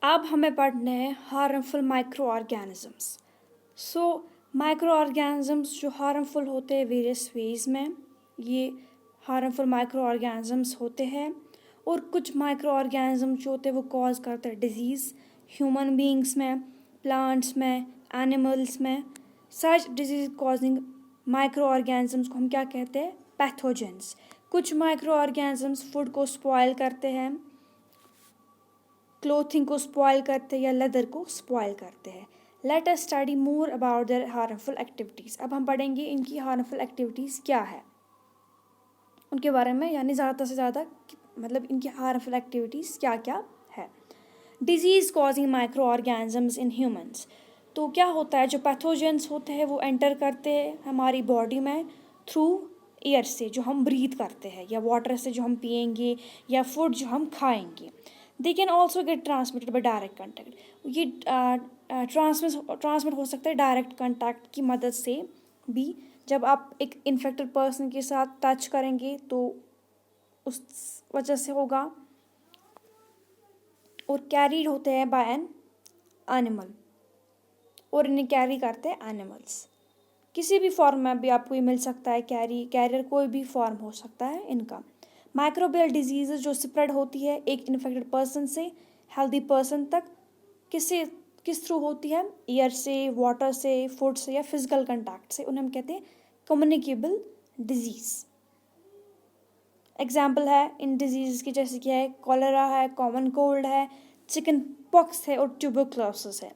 अब हमें पढ़ने हैं harmful micro organisms. Micro organisms जो हार्मफुल होते हैं वेरियस वेज में, ये हार्मफुल माइक्रो ऑर्गेनिजम्स होते हैं। और कुछ माइक्रो ऑर्गेनिजम्स जो होते हैं वो कॉज करते हैं डिजीज़ ह्यूमन बींग्स में, प्लांट्स में, एनिमल्स में। सच डिजीज कॉजिंग माइक्रो ऑर्गेनिजम्स को हम क्या कहते हैं? पैथोजेंस। कुछ माइक्रो ऑर्गेनिजम्स फूड को स्पॉइल करते हैं, क्लोथिंग को स्पॉइल करते हैं या लेदर को स्पॉइल करते हैं। Let us study more about their harmful activities. अब हम पढ़ेंगे इनकी हार्मफुल एक्टिविटीज़ क्या है उनके बारे में, यानी ज़्यादा से ज़्यादा मतलब इनकी हार्मफुल एक्टिविटीज़ क्या क्या है। Disease causing micro organisms in humans. तो क्या होता है, जो पैथोजेंस होते हैं वो एंटर करते हैं हमारी बॉडी में थ्रू एयर से जो हम ब्रीथ करते हैं, या वाटर से जो हम पिएंगे, या फूड जो हम खाएंगे। They can also get transmitted by direct contact. ये ट्रांसमिट हो सकता है डायरेक्ट कंटैक्ट की मदद से भी। जब आप एक इन्फेक्टेड पर्सन के साथ टच करेंगे तो उस वजह से होगा। और कैरीड होते हैं बाय एन एनिमल, और इन्हें कैरी करते हैं एनिमल्स। किसी भी फॉर्म में भी आपको ये मिल सकता है, कैरियर कोई भी फॉर्म हो सकता है इनका। माइक्रोबियल डिजीज़ जो स्प्रेड होती है एक इन्फेक्टेड पर्सन से हेल्दी पर्सन तक, किस थ्रू होती है? एयर से, वाटर से, फूड से, या फिजिकल कंटैक्ट से। उन्हें हम कहते हैं कम्युनिकेबल डिजीज़। एग्जाम्पल है इन डिजीज़ की, जैसे कि है कॉलेरा है, कॉमन कोल्ड है, चिकन पॉक्स है और ट्यूबरक्लोसिस है।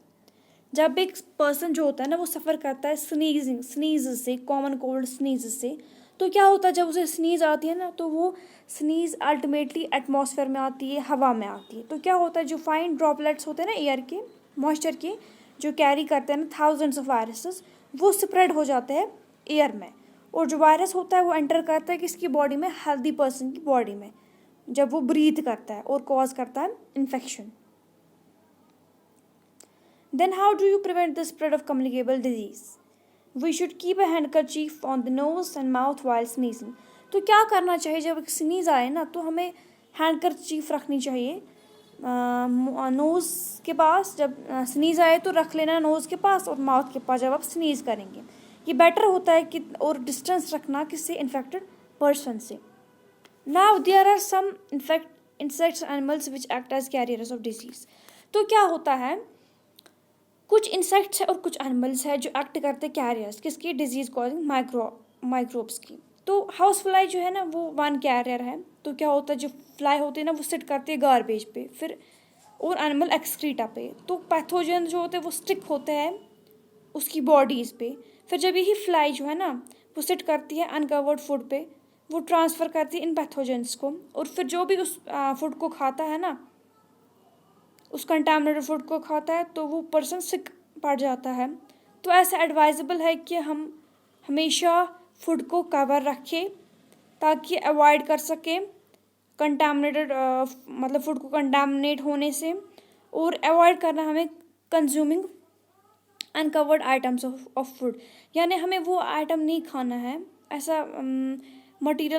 जब एक पर्सन जो होता है ना वो सफ़र करता है स्नीज से, कॉमन कोल्ड स्नीज से, तो क्या होता है जब उसे स्नीज आती है ना तो वो स्नीज अल्टीमेटली एटमॉस्फेयर में आती है, हवा में आती है। तो क्या होता है, जो फाइन ड्रॉपलेट्स होते हैं ना एयर के, मॉइस्चर के, जो कैरी करते हैं ना थाउजेंड्स ऑफ वायरसेस, वो स्प्रेड हो जाते हैं एयर में। और जो वायरस होता है वो एंटर करता है किसकी बॉडी में? हेल्दी पर्सन की बॉडी में, जब वो ब्रीथ करता है और कॉज करता है infection. Then how do you prevent the spread of communicable disease? We should keep a handkerchief on the nose and mouth while sneezing. तो क्या करना चाहिए जब एक स्नीज आए ना, तो हमें हैंडकरचीफ रखनी चाहिए नोज़ के पास। जब स्नीज आए तो रख लेना नोज़ के पास और माउथ के पास जब आप स्नीज करेंगे। ये बेटर होता है कि, और डिस्टेंस रखना किससे? इन्फेक्टेड पर्सन से। Now there are some insects animals which act as carriers of disease. तो क्या होता है, कुछ इंसेक्ट्स हैं और कुछ एनिमल्स हैं जो एक्ट करते हैं कैरियर्स किसकी? डिजीज़ कॉजिंग माइक्रोब्स की। तो हाउस फ्लाई जो है ना वो वन कैरियर है। तो क्या होता है, जो फ्लाई होती है ना वो सिट करती है गार्बेज पे, फिर और एनिमल एक्सक्रीटा पे। तो पैथोजन जो होते हैं वो स्टिक होते हैं उसकी बॉडीज़ पे। फिर जब यही फ्लाई जो है ना वो सिट करती है अनकवर्ड फूड पे, वो ट्रांसफ़र करती है इन पैथोजेंस को। और फिर जो भी उस फूड को खाता है ना, उस कंटामिनेटेड फूड को खाता है, तो वो पर्सन सिक पड़ जाता है। तो ऐसा एडवाइजेबल है कि हम हमेशा फूड को कवर रखें ताकि अवॉइड कर सकें कंटामिनेटेड मतलब फूड को कंटामिनेट होने से। और अवॉइड करना हमें consuming uncovered items of food, यानी हमें वो आइटम नहीं खाना है, ऐसा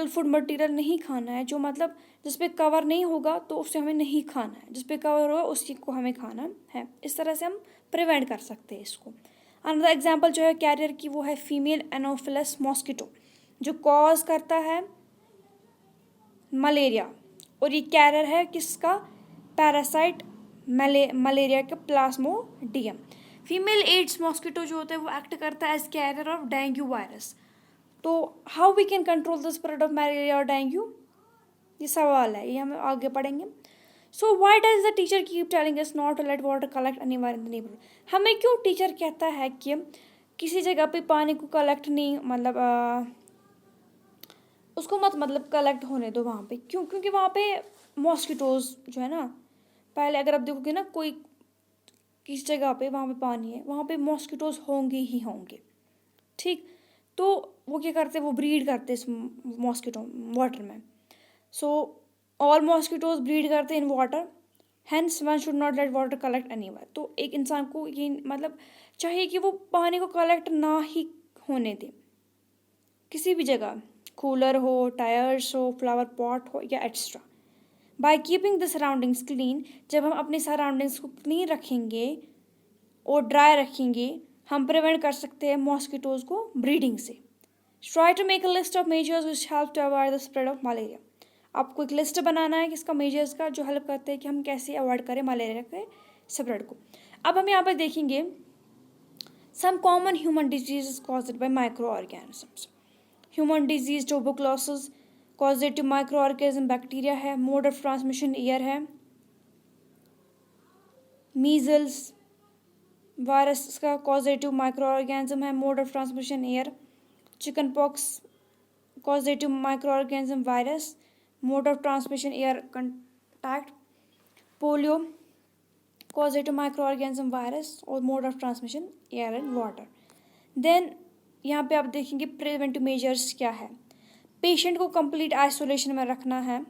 फूड मटेरियल नहीं खाना है जो मतलब जिस पे कवर नहीं होगा तो उससे हमें नहीं खाना है, जिस पे कवर होगा उसी को हमें खाना है। इस तरह से हम प्रिवेंट कर सकते हैं इसको। अनदर एग्जांपल जो है कैरियर की वो है फीमेल एनोफिलस मॉस्किटो, जो कॉज करता है मलेरिया। और ये कैरियर है किसका? पैरासाइट मलेरिया का प्लाज्मोडियम। फीमेल एड्स मॉस्किटो जो होता है वो एक्ट करता है as carrier of dengue virus. तो how we can control the spread of malaria और डेंगू, ये सवाल है, ये हम आगे पढ़ेंगे। So why does the teacher keep telling us not to let water collect anywhere in the neighbourhood. हमें क्यों टीचर कहता है कि किसी जगह पे पानी को कलेक्ट नहीं उसको मत कलेक्ट होने दो वहाँ पे। क्यों? क्योंकि वहाँ पे मॉस्किटोज जो है ना, पहले अगर आप देखोगे ना कोई किस जगह पे वहाँ पे पानी है वहाँ पे मॉस्किटोज होंगे ही होंगे, ठीक। तो वो क्या करते हैं, वो ब्रीड करते हैं इस मॉस्किटो वाटर में। सो ऑल मॉस्किटोज ब्रीड करते हैं in water, hence one should not let water collect anywhere. तो एक इंसान को ये मतलब चाहिए कि वो पानी को कलेक्ट ना ही होने दे किसी भी जगह, कूलर हो, टायर्स हो, फ्लावर पॉट हो या extra. By keeping the surroundings clean, जब हम अपने सराउंडिंग्स को क्लीन रखेंगे और ड्राई रखेंगे, हम प्रिवेंट कर सकते हैं मॉस्किटोज़ को ब्रीडिंग से। Try to make a list of measures which help to avoid the spread of malaria. आपको एक लिस्ट बनाना है किसका मेजर्स का, जो हेल्प करते हैं कि हम कैसे अवॉइड करें मलेरिया के स्प्रेड को। अब हम यहाँ पर देखेंगे some common human disease caused by micro organisms. Human disease tuberculosis causative micro organism bacteria है, मोड ऑफ ट्रांसमिशन एयर है, मीजल्स वायरस का कॉजेटिव माइक्रो ऑर्गेनिज्म है, mode of transmission air, chicken pox causative micro organism virus, mode of transmission air contact, polio causative micro organism virus और mode of transmission air and water. Then यहाँ पे आप देखेंगे preventive measures क्या है। Patient को complete isolation में रखना है,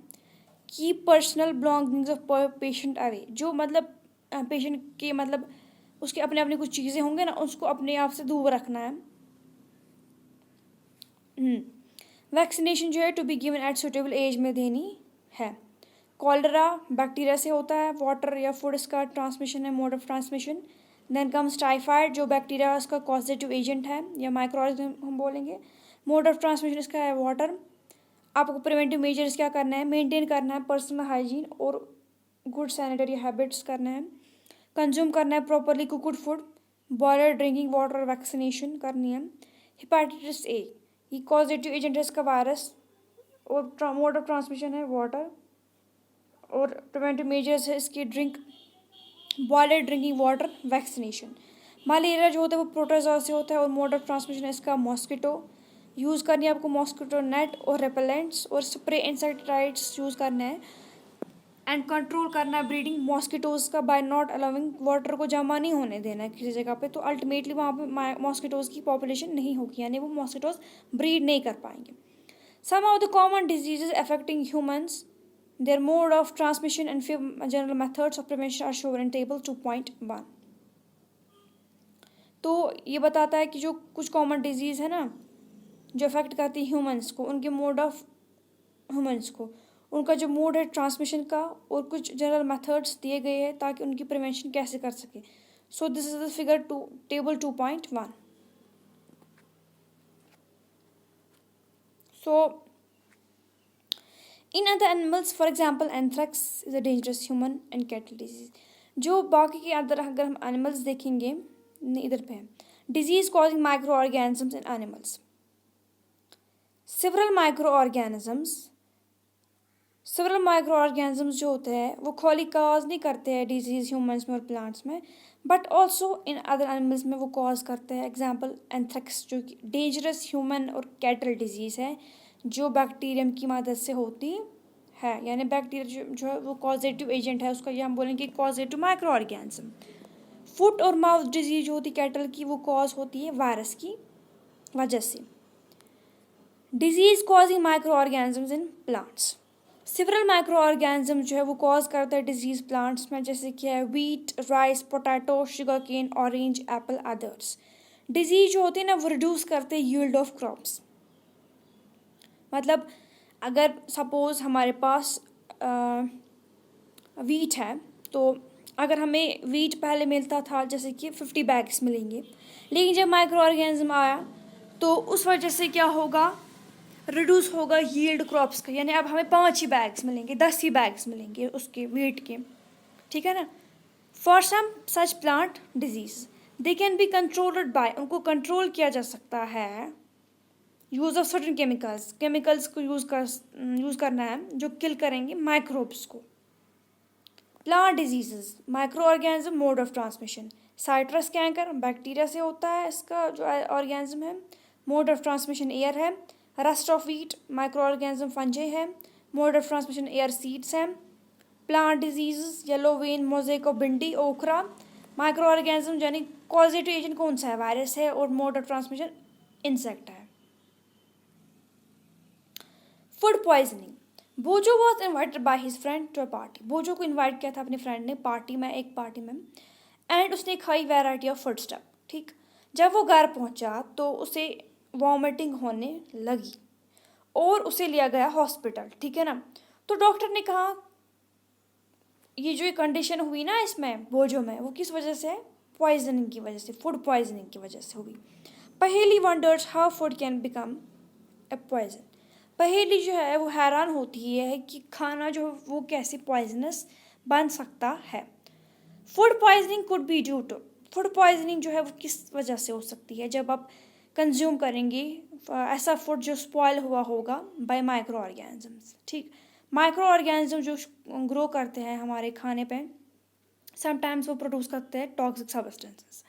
की personal belongings of patient away, जो मतलब पेशेंट के मतलब उसके अपने अपने कुछ चीज़ें होंगे ना, उसको अपने आप से दूर रखना है। वैक्सीनेशन जो है to be given at suitable age में देनी है। कॉलरा बैक्टीरिया से होता है, वाटर या फूड इसका ट्रांसमिशन है, mode of transmission. Then comes typhoid, जो बैक्टीरिया इसका कॉजेटिव एजेंट है या माइक्रो ऑर्गेनिज्म हम बोलेंगे। मोड ऑफ ट्रांसमिशन इसका है वाटर। आपको प्रिवेंटिव मेजर्स क्या करना है, मेंटेन करना है पर्सनल हाइजीन और गुड सैनिटरी हैबिट्स करना है, कंज्यूम करना है properly cooked food, boiler drinking water, vaccination करनी है। हेपेटाइटिस ए, ये कॉजेटिव एजेंट है इसका वायरस और मोड ऑफ ट्रांसमिशन है वाटर और प्रिवेंटिव मेजर्स है इसकी drink boiler drinking water, vaccination. Malaria जो होता है वो प्रोटोजोआ से होता है और मोड ऑफ ट्रांसमिशन है इसका मॉस्किटो। यूज़ करनी है आपको मॉस्किटो नेट और रेपेलेंट्स और स्प्रे इंसेक्टिसाइड्स यूज़ करना है एंड कंट्रोल करना है ब्रीडिंग मॉस्किटोज का बाय नॉट अलाउिंग वाटर को जमा नहीं होने देना है किसी जगह पे, तो अल्टीमेटली वहाँ पे मॉस्किटोज की पॉपुलेशन नहीं होगी, यानी वो मॉस्किटोज ब्रीड नहीं कर पाएंगे। Some of the common diseases affecting humans, their mode of transmission and general methods of prevention are shown in table 2.1। तो ये बताता है कि जो कुछ कॉमन डिजीज़ है ना जो अफेक्ट करती है ह्यूमंस को, उनके मोड ऑफ ह्यूमंस को, उनका जो मोड है ट्रांसमिशन का और कुछ जनरल मेथड्स दिए गए हैं ताकि उनकी प्रिवेंशन कैसे कर सके। So this is the figure table 2.1। So in other animals for example anthrax is a dangerous human and cattle disease. जो बाकी के अंदर अगर हम एनिमल्स देखेंगे, इधर पे है disease causing micro organisms in animals. Several micro organisms जो होते हैं वो खाली कॉज नहीं करते हैं डिजीज ह्यूमंस में और प्लांट्स में, but also in other animals में वो कॉज करते हैं। एग्जाम्पल एंथ्रेक्स जो कि डेंजरस ह्यूमन और कैटल डिजीज़ है जो बैक्टीरियम की मदद से होती है, यानी बैक्टीरिया जो है वो कॉजेटिव एजेंट है उसका, ये हम बोलेंगे कॉजेटिव माइक्रो ऑर्गेनिज्म। फुट और माउथ डिजीज जो होती है कैटल की, वो कॉज होती है वायरस की वजह से। Disease causing micro organisms in plants. Several micro organism जो है वो कॉज करता है डिजीज प्लांट्स में, जैसे कि है wheat, rice, potato, sugarcane, orange, apple, others. Disease जो होती है ना वो रिड्यूस करते हैं यील्ड ऑफ क्रॉप्स। मतलब अगर सपोज़ हमारे पास वीट है, तो अगर हमें वीट पहले मिलता था जैसे कि 50 बैग्स मिलेंगे, लेकिन जब माइक्रो ऑर्गेनिज्म आया तो उस वजह से क्या होगा, रिड्यूस होगा यील्ड क्रॉप्स का, यानी अब हमें 5 ही बैग्स मिलेंगे, 10 ही बैग्स मिलेंगे उसके वीट के, ठीक है ना। For some such plant disease they can be controlled by, उनको कंट्रोल किया जा सकता है यूज़ ऑफ सर्टन केमिकल्स को यूज़ करना है जो किल करेंगे माइक्रोब्स को। Plant diseases micro organism mode of transmission. Citrus canker bacteria से होता है, इसका जो ऑर्गेनिज्म है, मोड ऑफ ट्रांसमिशन एयर है। Rust of wheat micro organism fungi है, mode of transmission air seeds है। Plant diseases yellow vein mosaic of bhindi okra, micro organism यानी कॉजेटिव एजेंट कौन सा है, वायरस है और मोड ऑफ ट्रांसमिशन इंसेक्ट है। Food poisoning. Boojho was invited by his friend to a party. Boojho को invite किया था अपने फ्रेंड ने एक पार्टी में, एंड उसने खाई वैरायटी ऑफ फूड स्टफ। ठीक, जब वो घर पहुंचा तो उसे वॉमिटिंग होने लगी और उसे लिया गया हॉस्पिटल, ठीक है ना। तो डॉक्टर ने कहा ये जो कंडीशन हुई ना इसमें बोझों में, वो किस वजह से है? पॉइजनिंग की वजह से, फूड पॉइजनिंग की वजह से हुई। Paheli wonders how food can become a poison. Paheli जो है वो हैरान होती है कि खाना जो वो कैसे पॉइजनस बन सकता है। Food poisoning could be due to, food poisoning जो है वो किस वजह से हो सकती है? जब आप कंज्यूम करेंगे ऐसा फूड जो स्पॉयल हुआ होगा बाय माइक्रो ऑर्गेनिजम्स। ठीक, माइक्रो ऑर्गेनिज्म जो ग्रो करते हैं हमारे खाने पे, समटाइम्स वो प्रोड्यूस करते हैं टॉक्सिक सब्सटेंसेस।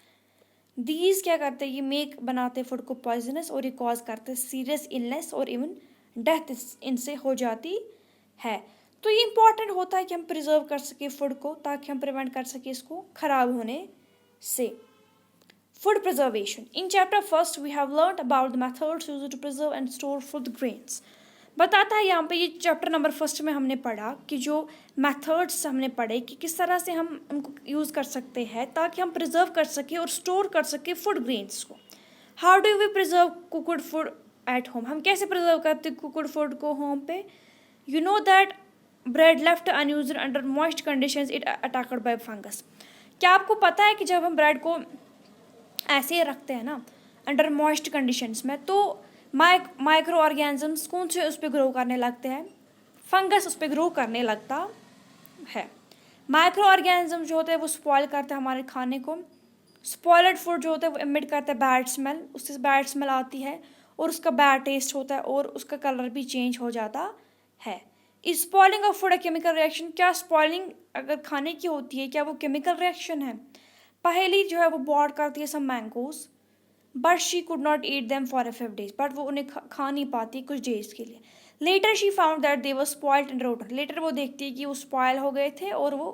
दीज क्या करते हैं? ये मेक बनाते फूड को पॉइजनस और ये कॉज करते हैं सीरियस इलनेस और इवन डेथ इनसे हो जाती है। तो ये इंपॉर्टेंट होता है कि हम प्रिजर्व कर सके फूड को, ताकि हम प्रिवेंट कर सके इसको खराब होने से। Food preservation. In chapter first, we have learned about the methods used to preserve and store food grains. बताता है यहाँ पे, ये चैप्टर नंबर फर्स्ट में हमने पढ़ा कि जो मेथड्स हमने पढ़े कि किस तरह से हम उनको यूज़ कर सकते हैं ताकि हम प्रिजर्व कर सके और स्टोर कर सके फूड ग्रेन्स को। How do we preserve cooked food at home? हम कैसे प्रिजर्व करते हैं कुकड फूड को होम पे? You know that bread left unused under moist conditions it attacked by fungus. क्या आपको पता है कि जब हम ब्रेड को ऐसे ही रखते हैं ना अंडर मॉइस्ट कंडीशंस में, तो माइक्रो ऑर्गेनिजम्स कौन से उस पर ग्रो करने लगते हैं? फंगस उस पर ग्रो करने लगता है। माइक्रो ऑर्गेनिज्म जो होते हैं वो स्पॉइल करते हैं हमारे खाने को। स्पॉइल्ड फूड जो होता है वो इमिट करता है बैड स्मेल, उससे बैड स्मेल आती है और उसका बैड टेस्ट होता है और उसका कलर भी चेंज हो जाता है। इस spoiling of food chemical reaction, क्या स्पॉइलिंग अगर खाने की होती है क्या वो केमिकल रिएक्शन है? पहली जो है वो बॉट करती है some mangoes, but she could not eat them for a 5 days, but वो उन्हें खा नहीं पाती कुछ डेज के लिए। Later she found that they were spoiled and rotten, later वो देखती है कि वो स्पॉइल हो गए थे और वो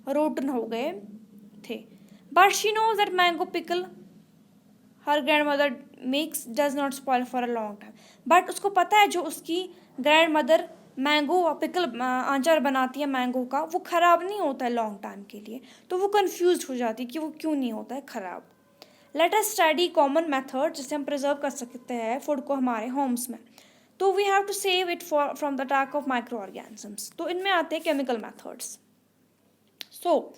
रोटन हो गए थे। But she knows that mango pickle her grandmother makes does not spoil for a long time, but उसको पता है जो उसकी ग्रैंड मदर मैंगो पिकल आचार बनाती है मैंगो का, वो ख़राब नहीं होता है लॉन्ग टाइम के लिए। तो वो कंफ्यूज हो जाती है कि वो क्यों नहीं होता है ख़राब। Let us study common method जिससे हम प्रिजर्व कर सकते हैं फूड को हमारे होम्स में। तो we have to save it for from the attack of microorganisms. तो इनमें आते हैं केमिकल मेथड्स। सो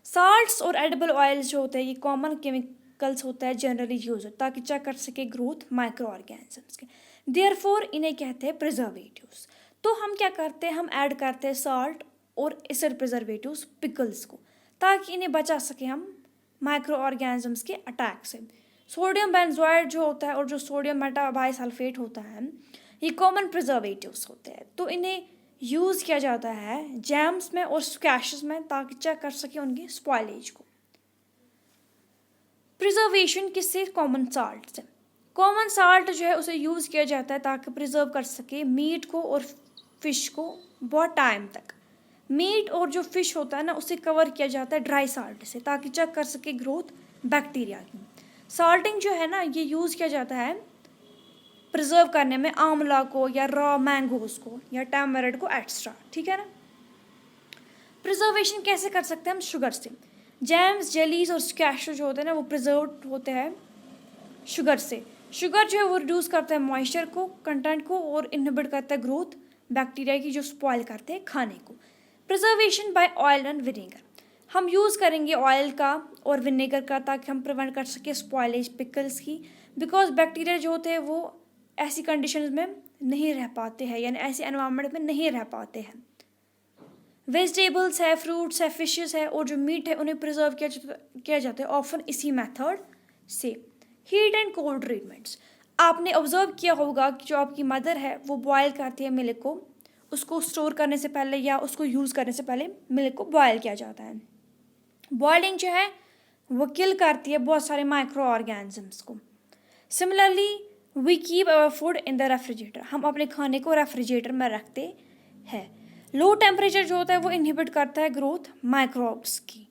साल्ट्स और एडिबल ऑयल्स जो होते हैं ये कॉमन केमिकल्स होता है जनरली यूज, ताकि चेक कर सके ग्रोथ माइक्रो ऑर्गेनिजम्स के। देयरफॉर इन्हें कहते हैं प्रिजर्वेटिव्स। तो हम क्या करते हैं? हम ऐड करते हैं साल्ट और एसिड प्रिजर्वेटिव्स पिकल्स को, ताकि इन्हें बचा सके हम माइक्रो ऑर्गेनिजम्स के अटैक से। सोडियम बेंजोएट जो होता है और जो सोडियम मेटाबाइसल्फेट होता है ये कॉमन प्रिजर्वेटिव्स होते हैं। तो इन्हें यूज़ किया जाता है जैम्स में और स्क्वैशेस में, ताकि चेक कर सके उनकी स्पॉइलेज को। प्रिजर्वेशन किससे? कॉमन साल्ट से। कॉमन साल्ट जो है उसे यूज़ किया जाता है ताकि प्रिजर्व कर सके मीट को और फिश को बहुत टाइम तक। मीट और जो फिश होता है ना उसे कवर किया जाता है ड्राई साल्ट से, ताकि चेक कर सके ग्रोथ बैक्टीरिया की। साल्टिंग जो है ना ये यूज़ किया जाता है प्रिजर्व करने में आंवला को या रॉ मैंगोज को या टैमरिंड को एक्स्ट्रा, ठीक है ना। प्रिजर्वेशन कैसे कर सकते हैं हम? शुगर से। जैम्स, जेलीज और स्क्वैश जो होते हैं ना वो प्रिजर्व होते हैं शुगर से। शुगर जो है वो रिड्यूस करता है मॉइस्चर को, कंटेंट को, और इनहिबिट करता है ग्रोथ बैक्टीरिया की जो स्पॉइल करते हैं खाने को। Preservation by oil and vinegar, हम यूज़ करेंगे ऑयल का और विनेगर का ताकि हम प्रिवेंट कर सके स्पॉइलेज पिकल्स की, बिकॉज बैक्टीरिया जो होते हैं वो ऐसी कंडीशंस में नहीं रह पाते हैं, यानी ऐसे एनवायरनमेंट में नहीं रह पाते हैं। वेजिटेबल्स है, फ्रूट्स है, फिशेस है और जो मीट है उन्हें प्रिजर्व किया जाता है ऑफन इसी मेथड से। हीट एंड कोल्ड ट्रीटमेंट्स, आपने ऑब्जर्व किया होगा कि जो आपकी मदर है वो बॉयल करती है मिल्क को, उसको स्टोर करने से पहले या उसको यूज़ करने से पहले मिल्क को बॉयल किया जाता है। बॉयलिंग जो है वो किल करती है बहुत सारे माइक्रो ऑर्गेनिजम्स को। Similarly we keep our food in the refrigerator, हम अपने खाने को रेफ्रिजरेटर में रखते हैं। लो टेम्परेचर जो होता है वो इनहिबिट करता है ग्रोथ माइक्रोब्स की।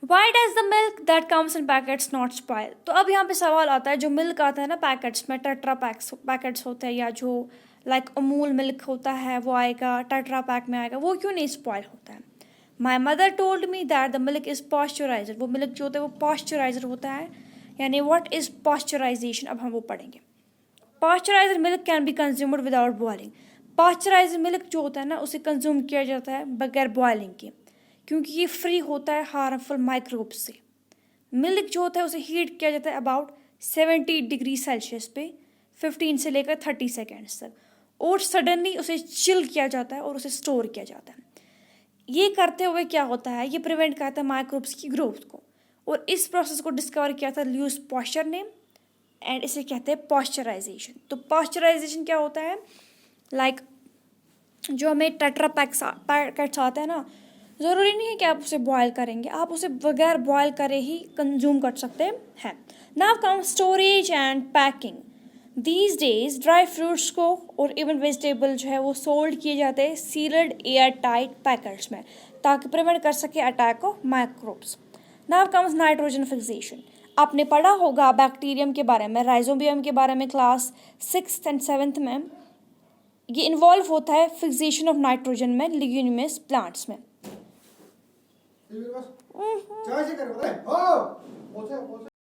Why does the milk that comes in packets not spoil? तो अब यहाँ पे सवाल आता है, जो मिल्क आता है ना पैकेट्स में, टेट्रा पैकेट्स होते हैं या जो लाइक अमूल मिल्क होता है वो आएगा टेट्रा पैक में आएगा, वो क्यों नहीं स्पॉइल होता है? My mother told me that the milk is pasteuriser, वो मिल्क जो होता है वो पॉस्चराइजर होता है। यानी व्हाट इज़ पॉस्चराइजेशन, अब हम वो पढ़ेंगे। Pasteuriser milk can be consumed without boiling, pasteurise milk जो होता है ना उसे कंज्यूम किया जाता है बगैर बॉयलिंग के, क्योंकि ये फ्री होता है हार्मफुल माइक्रोब्स से। मिल्क जो होता है उसे हीट किया जाता है अबाउट 70 डिग्री सेल्सियस पे 15 से लेकर 30 सेकेंड्स तक, और सडनली उसे चिल किया जाता है और उसे स्टोर किया जाता है। ये करते हुए क्या होता है, ये प्रिवेंट करता है माइक्रोब्स की ग्रोथ को, और इस प्रोसेस को डिस्कवर किया था ल्यूइस पास्चर ने, एंड इसे कहते हैं पास्चराइजेशन। तो पास्चराइजेशन क्या होता है, लाइक जो हमें टेट्रा पैकेट्स आते हैं ना, ज़रूरी नहीं है कि आप उसे बॉयल करेंगे, आप उसे बगैर बॉयल करे ही कंज्यूम कर सकते हैं। Now come storage and packing. These days dry fruits को और इवन वेजिटेबल जो है वो सोल्ड किए जाते हैं सील्ड एयर टाइट पैकेट्स में, ताकि प्रिवेंट कर सके attack of microbes. Now comes nitrogen fixation. आपने पढ़ा होगा बैक्टीरियम के बारे में, राइजोबियम के बारे में क्लास 6th and 7th में। ये इन्वॉल्व होता है फिक्सेशन ऑफ नाइट्रोजन में लिग्यूमिनस प्लांट्स में।